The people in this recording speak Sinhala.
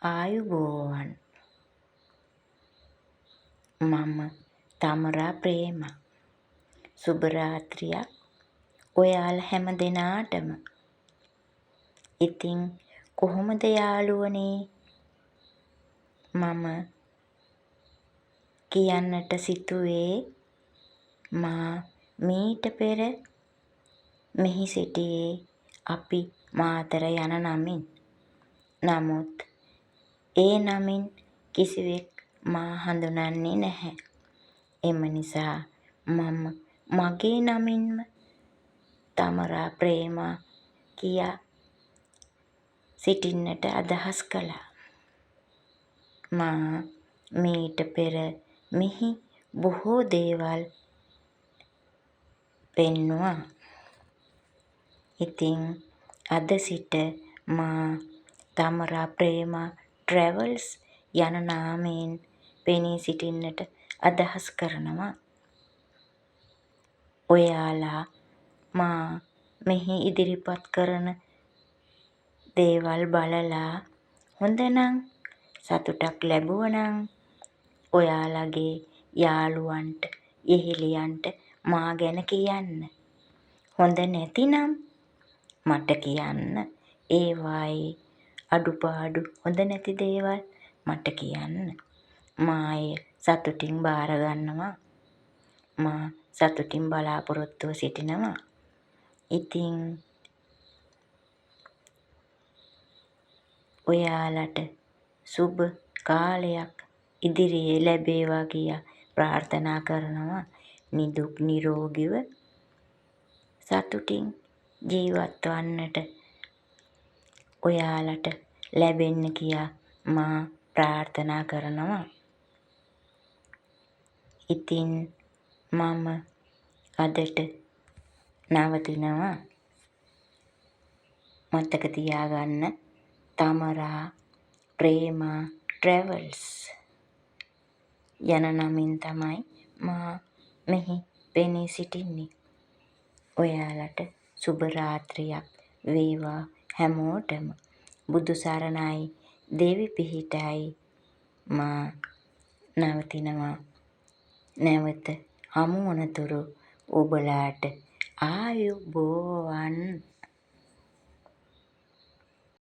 ආයුබෝවන්. මම තමරා ප්‍රේම. සුබ රාත්‍රියක් ඔයාලා හැම දෙනාටම. ඉතින් කොහොමද යාළුවනේ? මම කියන්නට සිතුවේ මා මීට පෙර මෙහි සිටියේ අපි මාතර යන නමින්. නමුත් ඒ නමින් කිසිවෙක් මා හඳුනන්නේ නැහැ. එම නිසා මම මගේ නමින්ම තමරා ප්‍රේමා කියා සිටින්නට අදහස් කළා. මා මීට පෙර මෙහි බොහෝ දේවල් පෙන්නුවා. ඉතින් අද සිට මා තමරා ප්‍රේමා ට්‍රැවල්ස් යන නාමයෙන් පෙනී සිටින්නට අදහස් කරනවා. ඔයාලා මා මෙහි ඉදිරිපත් කරන දේවල් බලලා හොඳනම් සතුටක් ලැබුවනම් ඔයාලගේ යාළුවන්ට යෙහෙලියන්ට මා ගැන කියන්න. හොඳ නැතිනම් මට කියන්න. ඒවායේ අඩුපාඩු හොඳ නැති දේවල් මට කියන්න. මා එය සතුටින් බාරගන්නවා. මා සතුටින් බලාපොරොත්තුව සිටිනවා. ඉතින් ඔයාලට සුබ කාලයක් ඉදිරියේ ලැබේවා කියා ප්‍රාර්ථනා කරනවා. නිදුක් නිරෝගීව සතුටින් ජීවත් වන්නට ඔයාලට ලැබෙන්න කියා මා ප්‍රාර්ථනා කරනවා. ඉතින් මම අදට නවතිනවා. මතක තියාගන්න තමරා ප්‍රේමා ට්‍රැවල්ස් යන නමින් තමයි මා මෙහි පෙනී සිටින්නේ. ඔයාලට සුබ රාත්‍රියක් වේවා හැමෝටම. බුදු සරණයි, දෙවි පිහිටයි. මා නවතිනවා. නැවත හමු වනතුරු ඔබලාට ආයුබෝවන්.